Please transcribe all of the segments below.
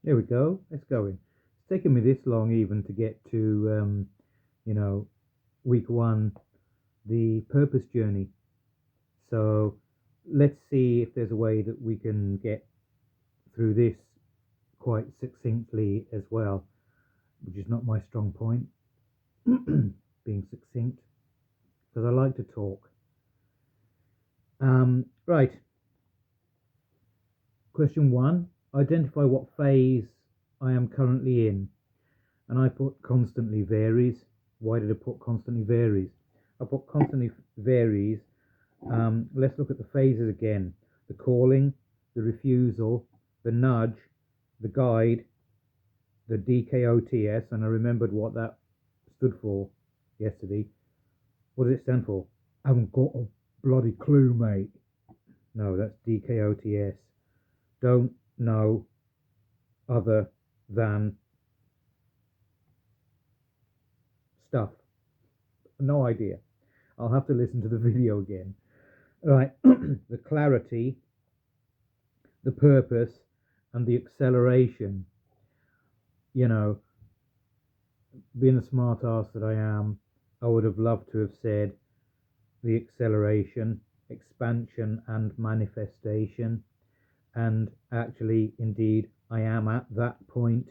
Here we go. Let's go in. It's taken me this long even to get to, you know, week one, the purpose journey. So let's see if there's a way that we can get through this quite succinctly as well, which is not my strong point, being succinct, because I like to talk. Right. Question one, identify what phase I am currently in. And I put constantly varies. Why did I put constantly varies? I put constantly varies. Let's look at the phases again. The calling, the refusal, the nudge, the guide, the DKOTS, and I remembered what that stood for yesterday. What does it stand for? I haven't got a bloody clue, mate. No, that's DKOTS. Don't know other than stuff. No idea. I'll have to listen to the video again. Right, the clarity, the purpose, and the acceleration. You know, being the smart ass that I am, I would have loved to have said the acceleration, expansion, and manifestation. And actually, indeed, I am at that point.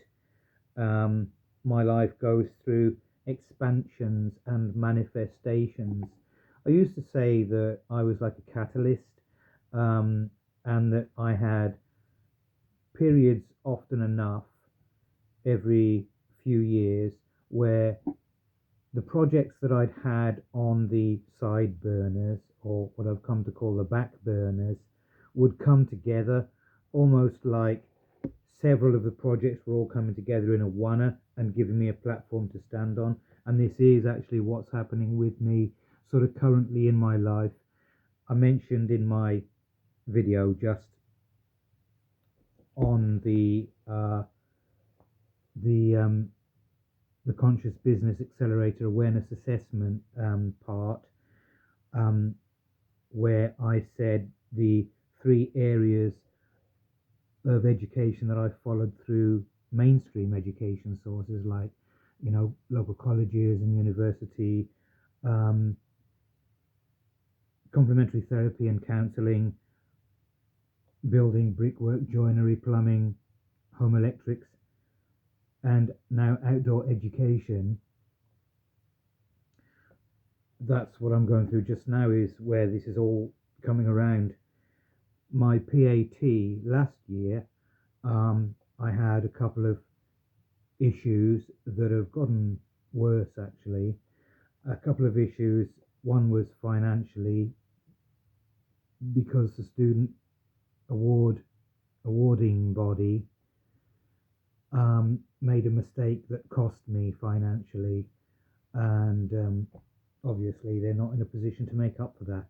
My life goes through expansions and manifestations. I used to say that I was like a catalyst, and that I had periods often enough every few years where the projects that I'd had on the side burners, or what I've come to call the back burners, would come together almost like several of the projects were all coming together in a one and giving me a platform to stand on. And this is actually what's happening with me sort of currently in my life. I mentioned in my video just on the conscious business accelerator awareness assessment part, where I said the three areas of education that I followed through mainstream education sources like, local colleges and university, complementary therapy and counselling, building, brickwork, joinery, plumbing, home electrics, and now outdoor education. That's what I'm going through just now, is where this is all coming around. My PAT last year, I had a couple of issues that have gotten worse actually. A couple of issues. One was financially, because the student awarding body made a mistake that cost me financially, and obviously they're not in a position to make up for that,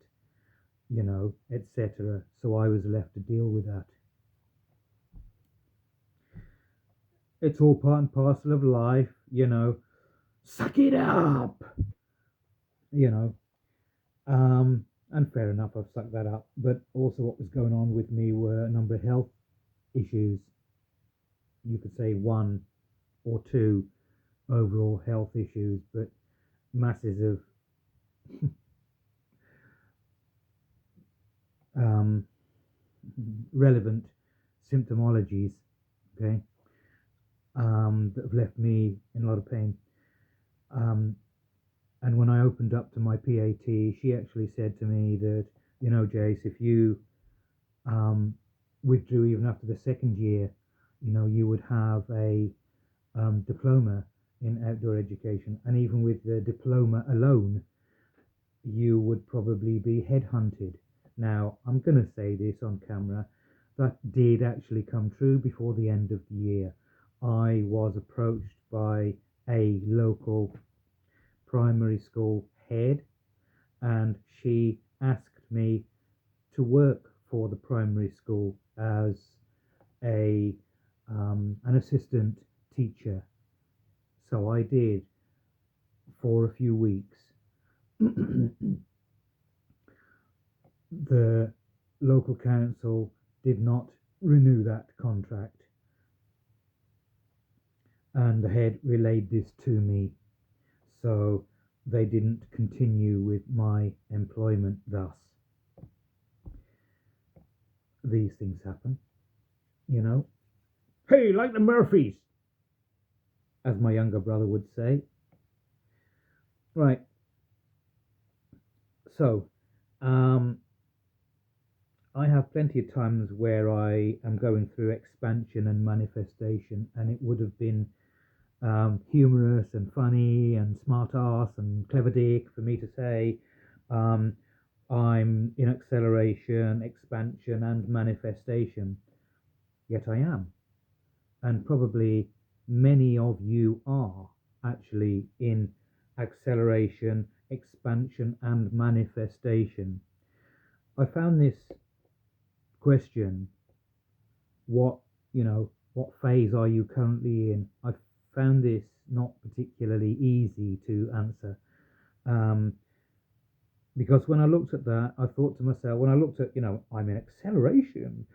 etc. So I was left to deal with that. It's all part and parcel of life, suck it up, you know. And fair enough, I've sucked that up. But also what was going on with me were a number of health issues. You could say one or two overall health issues, but masses of relevant symptomologies, okay, that have left me in a lot of pain. And when I opened up to my PAT, she actually said to me that, Jace, if you withdrew even after the second year, you would have a diploma in outdoor education. And even with the diploma alone, you would probably be headhunted. Now, I'm going to say this on camera. That did actually come true before the end of the year. I was approached by a local primary school head, and she asked me to work for the primary school as an assistant teacher. So I did for a few weeks. The local council did not renew that contract. and the head relayed this to me, so they didn't continue with my employment. Thus, these things happen, you know. Hey, like the Murphys, as my younger brother would say. Right. So, I have plenty of times where I am going through expansion and manifestation, and it would have been humorous and funny and smart ass and clever dick for me to say, um, I'm in acceleration, expansion, and manifestation. Yet I am. And probably many of you are actually in acceleration, expansion, and manifestation. I found this question, what, what phase are you currently in? I found this not particularly easy to answer. Um, because when I looked at that, I thought to myself, when I looked at, I'm in acceleration,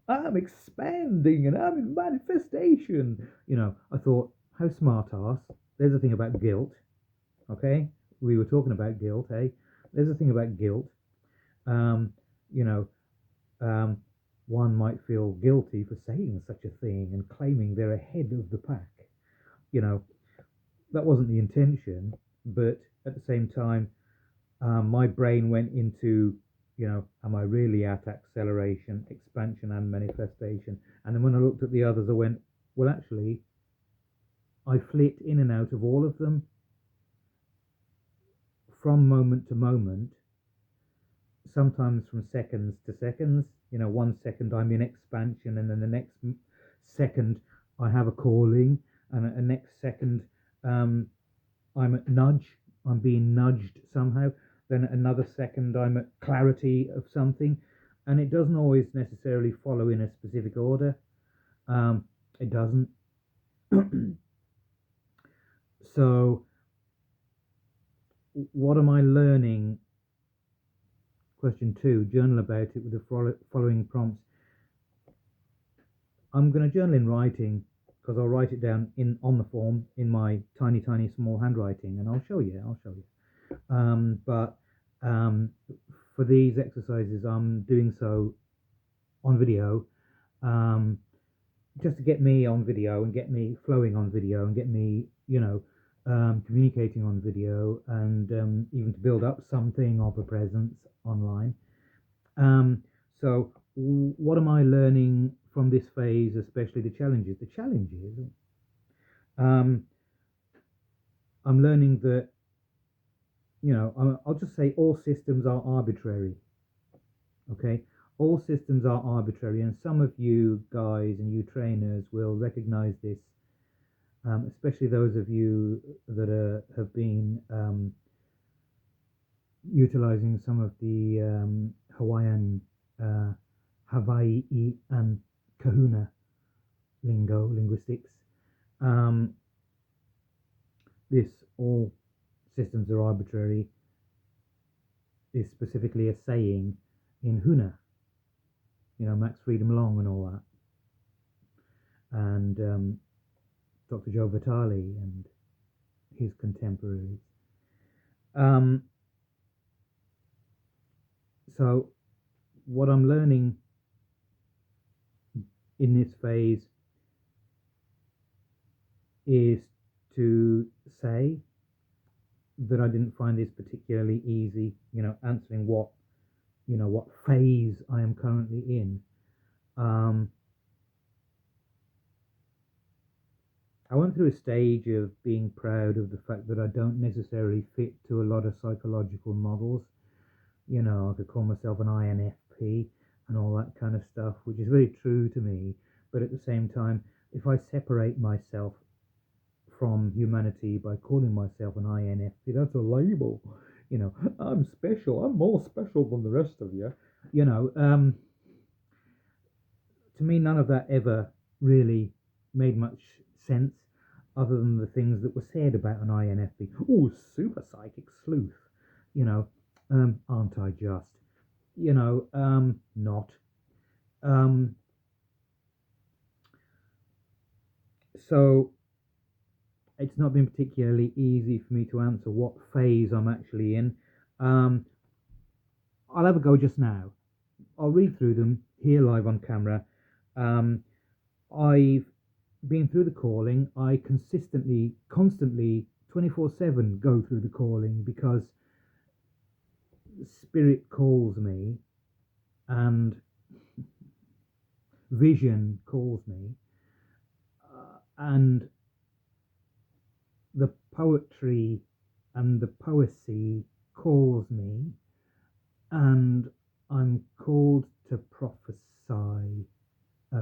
I'm expanding and I'm in manifestation, I thought, how smart ass. There's a thing about guilt, okay? We were talking about guilt, eh? There's a thing about guilt. Um, you know, um, one might feel guilty for saying such a thing and claiming they're ahead of the pack. That wasn't the intention, but at the same time, my brain went into, am I really at acceleration, expansion, and manifestation? And then when I looked at the others, I went, well, actually, I flit in and out of all of them from moment to moment, sometimes from seconds to seconds. 1 second I'm in expansion, and then the next second I have a calling, and the next second I'm at nudge. I'm being nudged somehow. Then another second I'm at clarity of something, and it doesn't always necessarily follow in a specific order. It doesn't. So, what am I learning? Question 2, journal about it with the following prompts. I'm going to journal in writing, because I'll write it down on the form in my tiny, tiny, small handwriting, and I'll show you. But for these exercises, I'm doing so on video, just to get me on video and get me flowing on video and get me, communicating on video, and even to build up something of a presence online. So what am I learning from this phase, especially the challenges? I'm learning that, I'll just say all systems are arbitrary. Okay, all systems are arbitrary, and some of you guys and you trainers will recognize this, especially those of you that have been utilizing some of the Hawaiian, Hawaii and Kahuna linguistics. This all systems are arbitrary is specifically a saying in Huna, Max Freedom Long and all that, and Dr. Joe Vitale and his contemporaries. So what I'm learning in this phase is to say that I didn't find this particularly easy, answering what phase I am currently in. I went through a stage of being proud of the fact that I don't necessarily fit to a lot of psychological models. I could call myself an INFP and all that kind of stuff, which is very true to me. But at the same time, if I separate myself from humanity by calling myself an INFP, that's a label. I'm special. I'm more special than the rest of you. To me, none of that ever really made much sense, other than the things that were said about an INFP. Oh, super psychic sleuth. Aren't I just? Not. So it's not been particularly easy for me to answer what phase I'm actually in. Um, I'll have a go just now. I'll read through them here live on camera. Um, I've been through the calling. I consistently, constantly, 24/7 go through the calling because spirit calls me and vision calls me, and the poetry and the poesy calls me, and I'm called to prophesy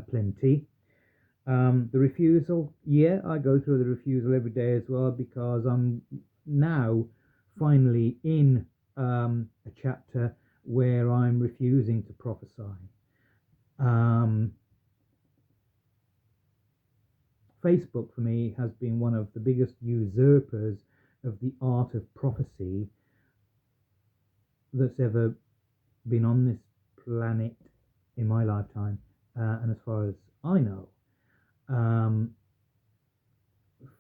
plenty. The refusal, yeah, I go through the refusal every day as well because I'm now finally in a chapter where I'm refusing to prophesy. Facebook for me has been one of the biggest usurpers of the art of prophecy that's ever been on this planet in my lifetime. And as far as I know, um,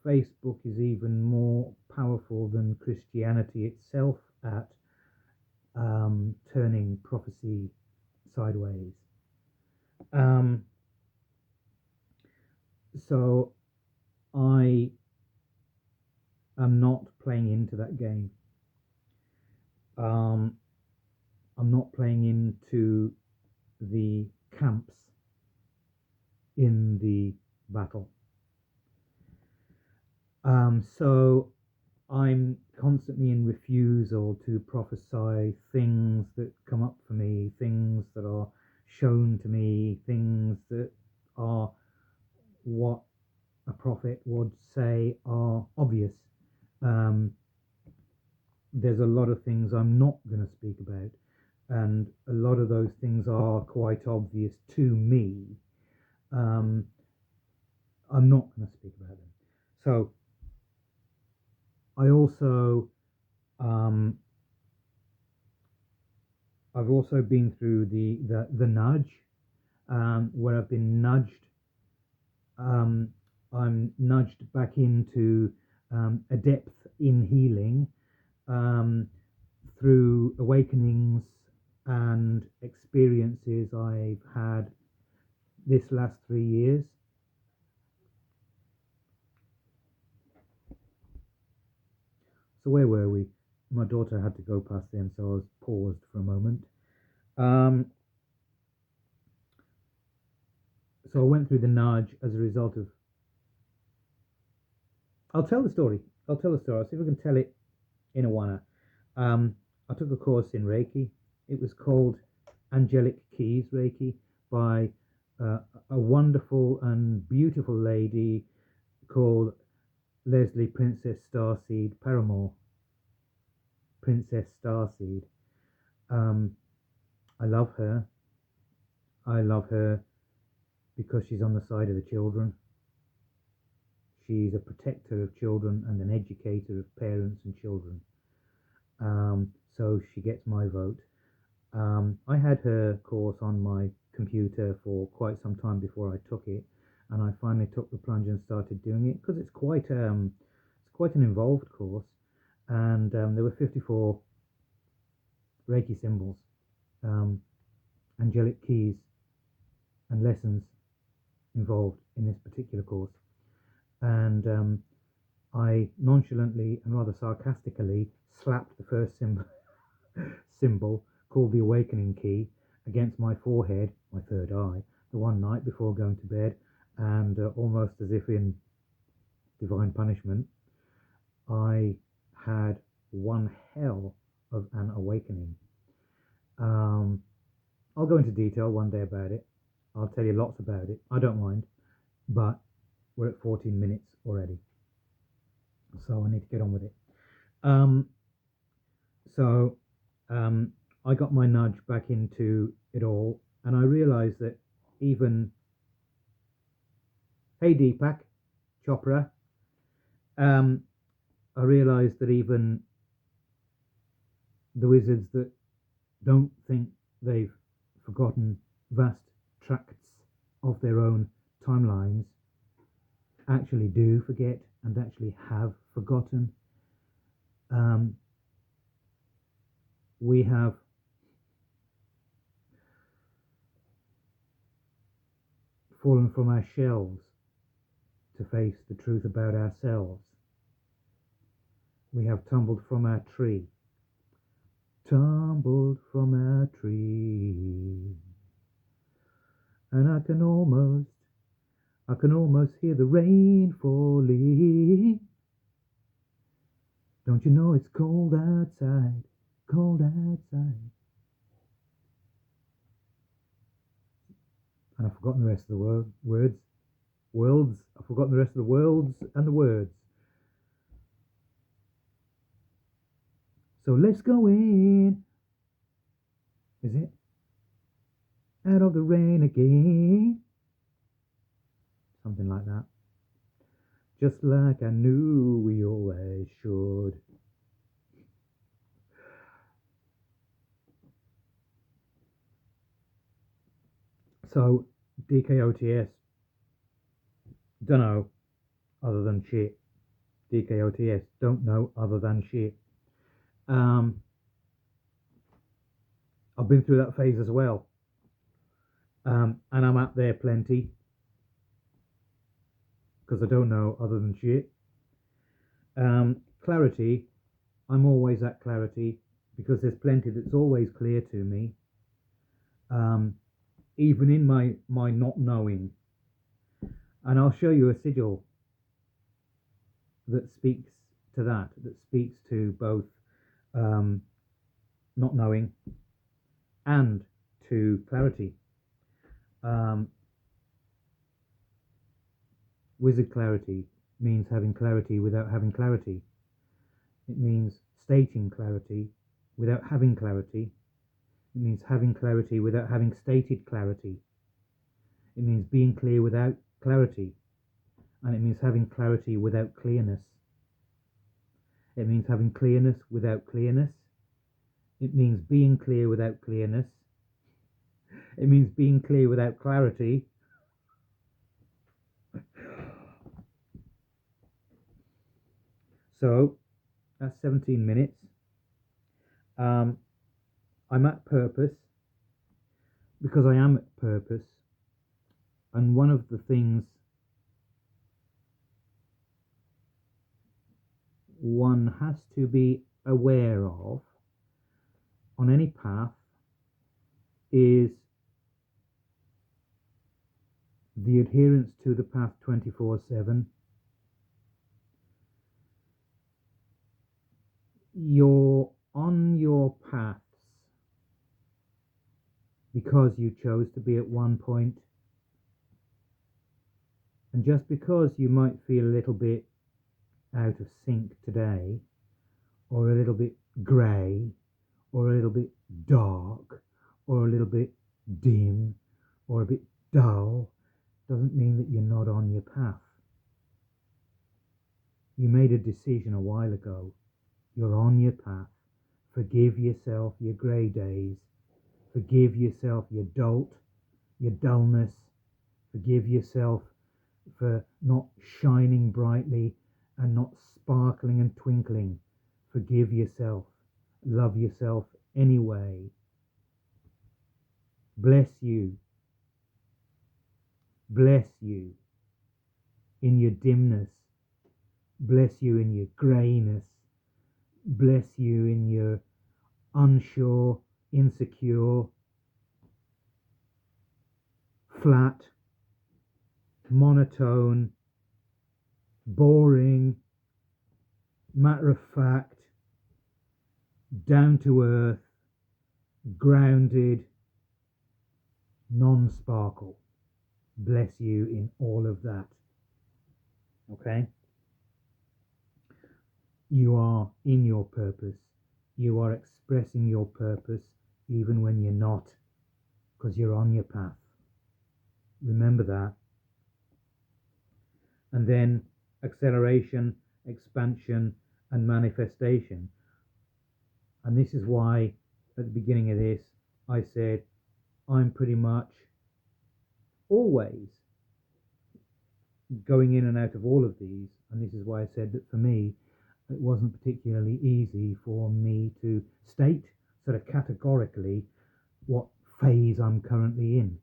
Facebook is even more powerful than Christianity itself at turning prophecy sideways. So I am not playing into that game. I'm not playing into the camps in the battle. So I'm constantly in refusal to prophesy things that come up for me, things that are shown to me, things that are what a prophet would say are obvious. There's a lot of things I'm not going to speak about, and a lot of those things are quite obvious to me. I'm not going to speak about them. So I also I've also been through the nudge, where I've been nudged. I'm nudged back into a depth in healing through awakenings and experiences I've had this last 3 years. So where were we? My daughter had to go past then, so I was paused for a moment. So I went through the nudge as a result of. I'll tell the story. I'll see if I can tell it in a one. I took a course in Reiki. It was called Angelic Keys Reiki by a wonderful and beautiful lady called Leslie Princess Starseed Paramore. Princess Starseed. I love her. I love her because she's on the side of the children. She's a protector of children and an educator of parents and children. So she gets my vote. I had her course on my computer for quite some time before I took it, and I finally took the plunge and started doing it because it's quite an involved course, and there were 54 Reiki symbols, angelic keys, and lessons involved in this particular course, and I nonchalantly and rather sarcastically slapped the first symbol called the awakening key against my forehead, my third eye, the one night before going to bed, and almost as if in divine punishment, I had one hell of an awakening. I'll go into detail one day about it. I'll tell you lots about it. I don't mind, but we're at 14 minutes already, so I need to get on with it. So I got my nudge back into it all, and I realized that even, hey Deepak Chopra, I realized that even the wizards that don't think they've forgotten vast tracts of their own timelines actually do forget and actually have forgotten. Um, we have fallen from our shells to face the truth about ourselves. We have tumbled from our tree, tumbled from our tree, and I can almost hear the rain falling. Don't you know it's cold outside, cold outside? And I've forgotten the rest of the worlds. I've forgotten the rest of the worlds and the words. So let's go in. Is it? Out of the rain again. Something like that. Just like I knew we always should. So, DKOTS, don't know other than shit. DKOTS, don't know other than shit. Um, I've been through that phase as well. And I'm out there plenty because I don't know other than shit. Clarity, I'm always at clarity because there's plenty that's always clear to me. Even in my not knowing. And I'll show you a sigil that speaks to that speaks to both um, not knowing and to clarity. Um, Wizard clarity means having clarity without having clarity. It means stating clarity without having clarity. It means having clarity without having stated clarity. It means being clear without clarity. And it means having clarity without clearness. It means having clearness without clearness. It means being clear without clearness. It means being clear without clarity. So that's 17 minutes. I'm at purpose because I am at purpose. And one of the things one has to be aware of on any path is the adherence to the path 24/7. You're on your paths because you chose to be at one point, and just because you might feel a little bit out of sync today, or a little bit grey, or a little bit dark, or a little bit dim, or a bit dull, doesn't mean that you're not on your path. You made a decision a while ago. You're on your path. Forgive yourself your grey days. Forgive yourself your dolt, your dullness. Forgive yourself for not shining brightly and not sparkling and twinkling. Forgive yourself. Love yourself anyway. Bless you. Bless you in your dimness. Bless you in your greyness. Bless you in your unsure, insecure, flat, monotone, boring, matter of fact, down to earth, grounded, non-sparkle. Bless you in all of that. Okay? You are in your purpose. You are expressing your purpose even when you're not, because you're on your path. Remember that. And then acceleration, expansion, and manifestation. And this is why at the beginning of this I said I'm pretty much always going in and out of all of these, and this is why I said that for me, it wasn't particularly easy for me to state sort of categorically what phase I'm currently in.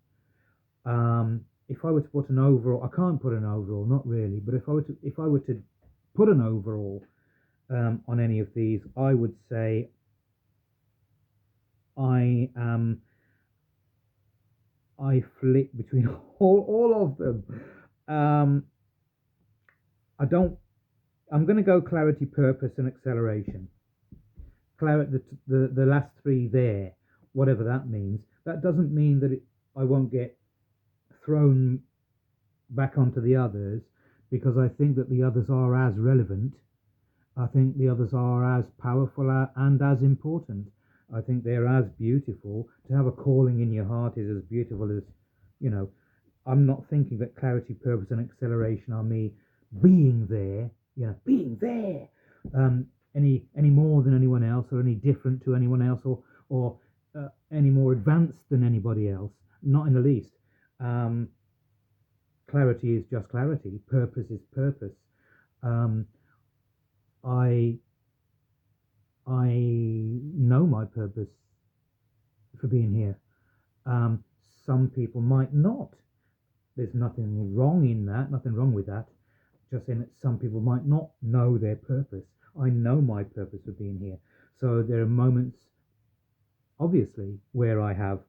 If I were to put an overall, I can't put an overall, not really, but if I were to put an overall on any of these, I would say I flick between all of them. Um, I don't. I'm going to go clarity, purpose, and acceleration. The last three there, whatever that means. That doesn't mean that I won't get thrown back onto the others, because I think that the others are as relevant. I think the others are as powerful and as important. I think they're as beautiful. To have a calling in your heart is as beautiful as, you know, I'm not thinking that clarity, purpose, and acceleration are me being there, being there, any more than anyone else, or any different to anyone else, or any more advanced than anybody else. Not in the least. Clarity is just clarity. Purpose is purpose. Um, I know my purpose for being here. Some people might not. There's nothing wrong in that, nothing wrong with that. Just in that some people might not know their purpose. I know my purpose for being here. So there are moments, obviously, where I have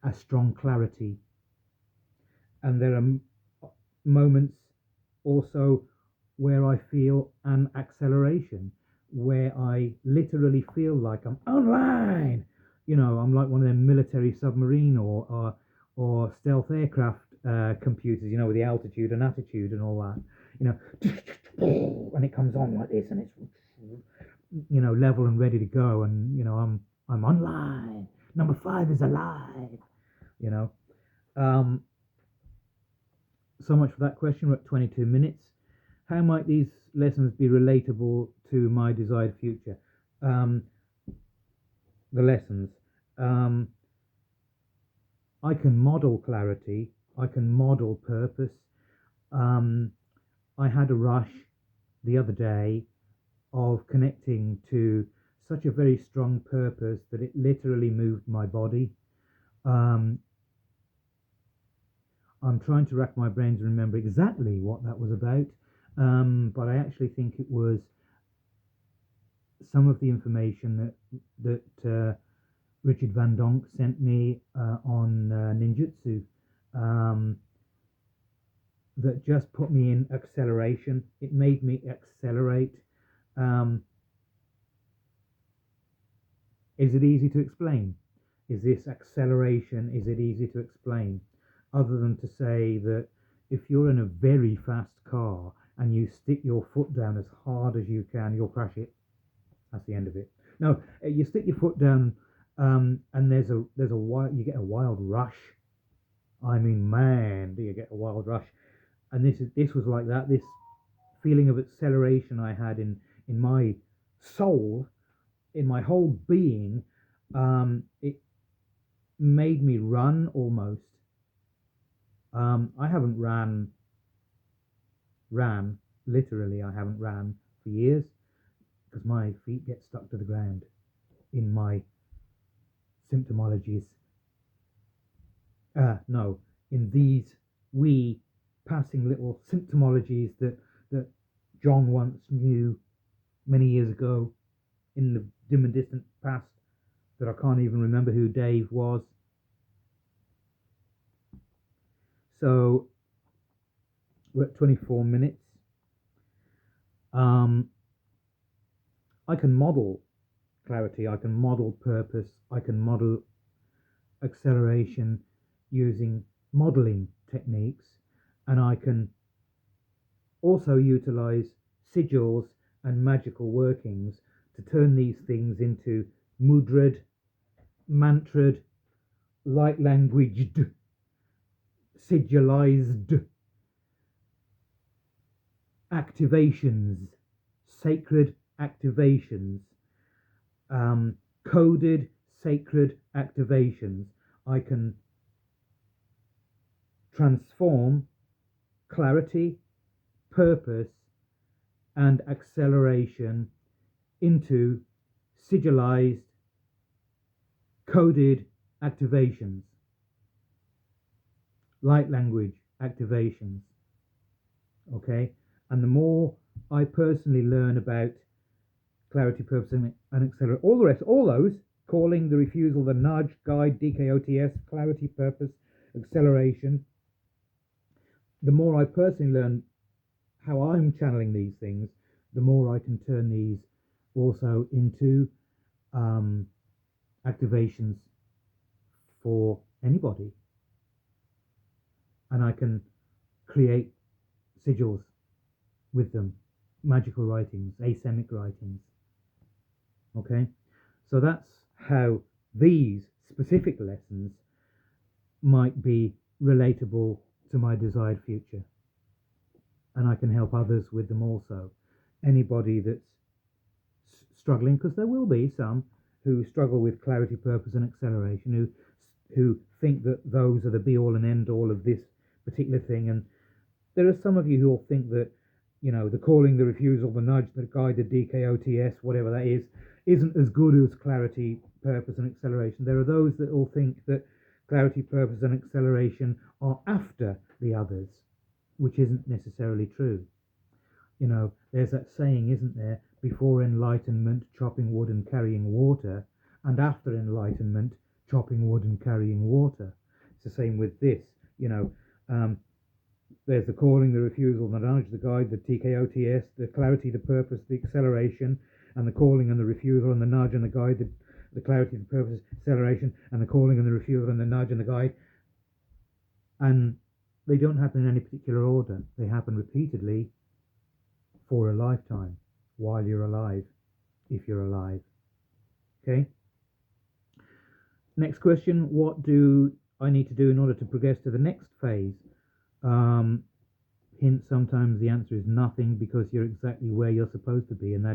a strong clarity. And there are moments also where I feel an acceleration, where I literally feel like I'm online. I'm like one of them military submarine or stealth aircraft computers, with the altitude and attitude and all that. And it comes on like this, and it's level and ready to go, and I'm online. Number 5 is alive. You know. So much for that question. We're at 22 minutes. How might these lessons be relatable to my desired future? The lessons. I can model clarity. I can model purpose. I had a rush the other day of connecting to such a very strong purpose that it literally moved my body. I'm trying to rack my brain to remember exactly what that was about, but I actually think it was some of the information that Richard Van Donk sent me on ninjutsu that just put me in acceleration. It made me accelerate. Is it easy to explain? Is this acceleration? Is it easy to explain? Other than to say that if you're in a very fast car and you stick your foot down as hard as you can, you'll crash it. That's the end of it. No, you stick your foot down, and you get a wild rush. I mean, man, do you get a wild rush? And this was like that. This feeling of acceleration I had in my soul, in my whole being. It made me run almost. I haven't ran literally. I haven't ran for years because my feet get stuck to the ground in my symptomologies. No, in these wee passing little symptomologies that John once knew many years ago in the dim and distant past, that I can't even remember who Dave was. So we're at 24 minutes. I can model clarity, I can model purpose, I can model acceleration using modeling techniques, and I can also utilize sigils and magical workings to turn these things into mudrad, mantrad, light languaged, sigilized activations, sacred activations, coded sacred activations. I can transform clarity, purpose, and acceleration into sigilized, coded activations, light language activations. Okay? And the more I personally learn about clarity, purpose, and accelerate, all the rest, all those, calling, the refusal, the nudge, guide, DKOTS, clarity, purpose, acceleration, the more I personally learn how I'm channeling these things, the more I can turn these also into activations for anybody. And I can create sigils with them, magical writings, asemic writings. Okay? So that's how these specific lessons might be relatable to my desired future. And I can help others with them also. Anybody that's struggling, because there will be some who struggle with clarity, purpose, and acceleration, who think that those are the be all and end all of this particular thing. And there are some of you who will think that, you know, the calling, the refusal, the nudge, the guide, the DKOTS, whatever that is, isn't as good as clarity, purpose, and acceleration. There are those that will think that clarity, purpose, and acceleration are after the others, which isn't necessarily true. You know, there's that saying, isn't there? Before enlightenment, chopping wood and carrying water, and after enlightenment, chopping wood and carrying water. It's the same with this. You know, there's the calling, the refusal, the nudge, the guide, the TKOTS, the clarity, the purpose, the acceleration, and the calling and the refusal and the nudge and the guide, the clarity, the purpose, acceleration, and the calling and the refusal and the nudge and the guide. And they don't happen in any particular order. They happen repeatedly for a lifetime, while you're alive, if you're alive. Okay? Next question, what do I need to do in order to progress to the next phase? Hint, sometimes the answer is nothing, because you're exactly where you're supposed to be, and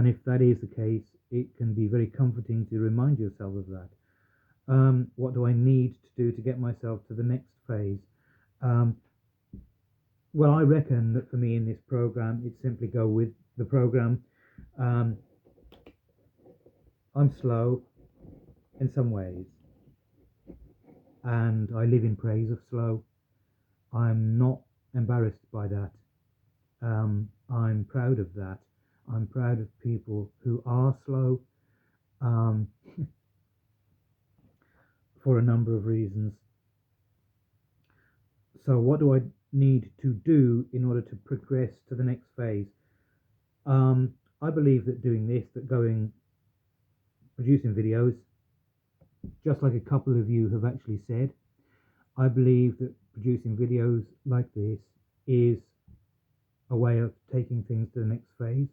if that is the case, it can be very comforting to remind yourself of that. What do I need to do to get myself to the next phase? Well, I reckon that for me in this program, it's simply go with the program. I'm slow in some ways, and I live in praise of slow. I'm not embarrassed by that. I'm proud of that. I'm proud of people who are slow, for a number of reasons. So what do I need to do in order to progress to the next phase? I believe that doing this, producing videos, just like a couple of you have actually said, I believe that producing videos like this is a way of taking things to the next phase.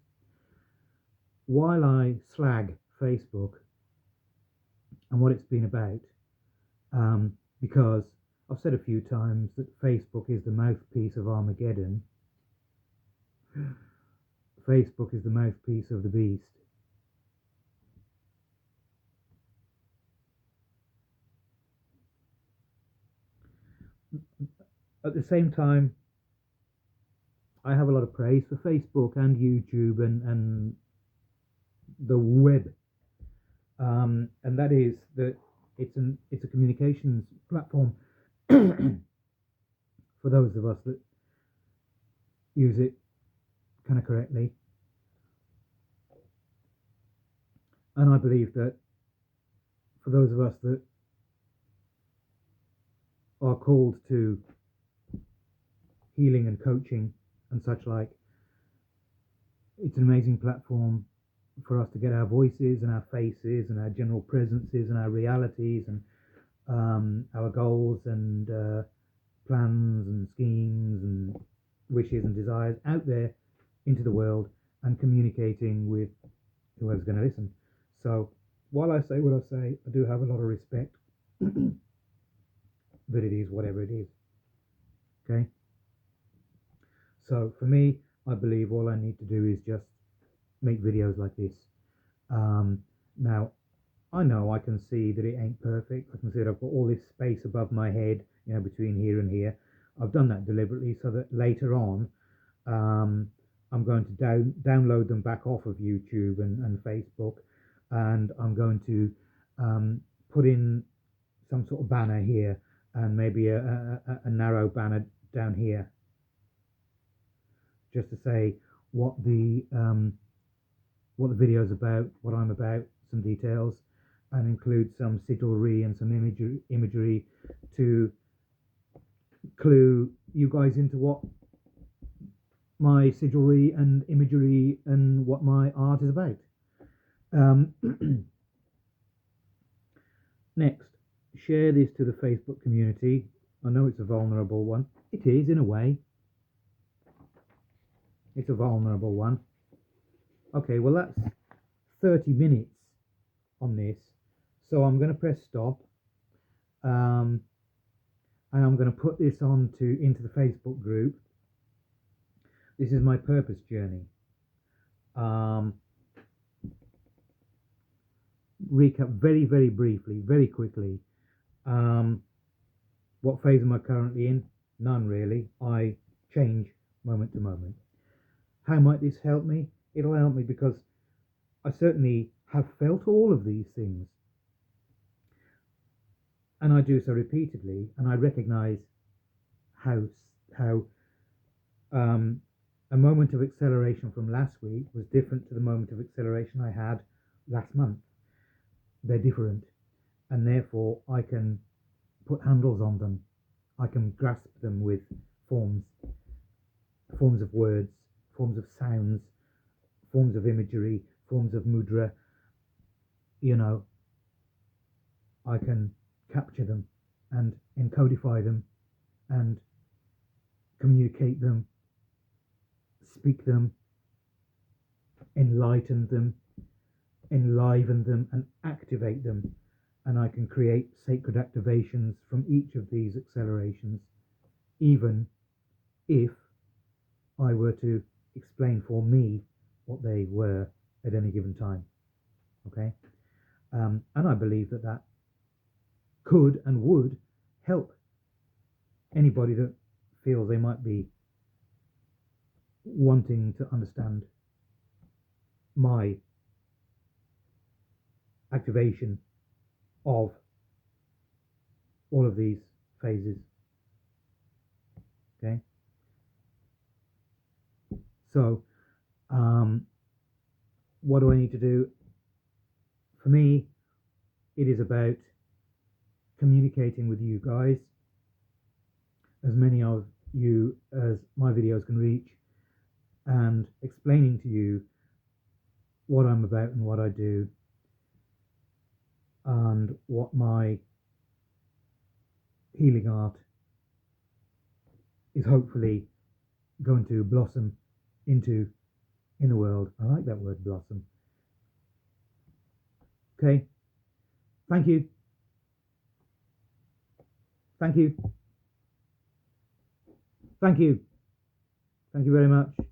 While I slag Facebook and what it's been about, because I've said a few times that Facebook is the mouthpiece of Armageddon. Facebook is the mouthpiece of the beast. At the same time, I have a lot of praise for Facebook and YouTube and the web, and that is that it's a communications platform for those of us that use it kind of correctly. And I believe that for those of us that are called to healing and coaching and such like, it's an amazing platform for us to get our voices and our faces and our general presences and our realities and our goals and plans and schemes and wishes and desires out there into the world and communicating with whoever's going to listen. So while I say what I say, I do have a lot of respect that it is whatever it is. Okay? So for me, I believe all I need to do is just make videos like this. Now, I know I can see that it ain't perfect. I can see that I've got all this space above my head, you know, between here and here. I've done that deliberately so that later on, um, I'm going to download them back off of YouTube and Facebook, and I'm going to um, put in some sort of banner here and maybe a narrow banner down here, just to say what the video is about, what I'm about, some details, and include some sigilry and some imagery to clue you guys into what my sigilry and imagery and what my art is about. Um, Next, share this to the Facebook community. I know it's a vulnerable one. It is, in a way. It's a vulnerable one. Okay, well, that's 30 minutes on this. So I'm going to press stop. And I'm going to put this into the Facebook group. This is my purpose journey. Recap very, very briefly, very quickly. What phase am I currently in? None, really. I change moment to moment. How might this help me? It'll help me because I certainly have felt all of these things. And I do so repeatedly, and I recognize how a moment of acceleration from last week was different to the moment of acceleration I had last month. They're different, and therefore I can put handles on them. I can grasp them with forms of words, forms of sounds, forms of imagery, forms of mudra. You know, I can capture them and encodify them and communicate them, speak them, enlighten them, enliven them, and activate them. And I can create sacred activations from each of these accelerations, even if I were to explain for me what they were at any given time. Okay? And I believe that could and would help anybody that feels they might be wanting to understand my activation of all of these phases. Okay? So, what do I need to do? For me, it is about communicating with you guys, as many of you as my videos can reach, and explaining to you what I'm about and what I do, and what my healing art is hopefully going to blossom into in the world. I like that word, blossom. Okay. Thank you. Thank you. Thank you. Thank you very much.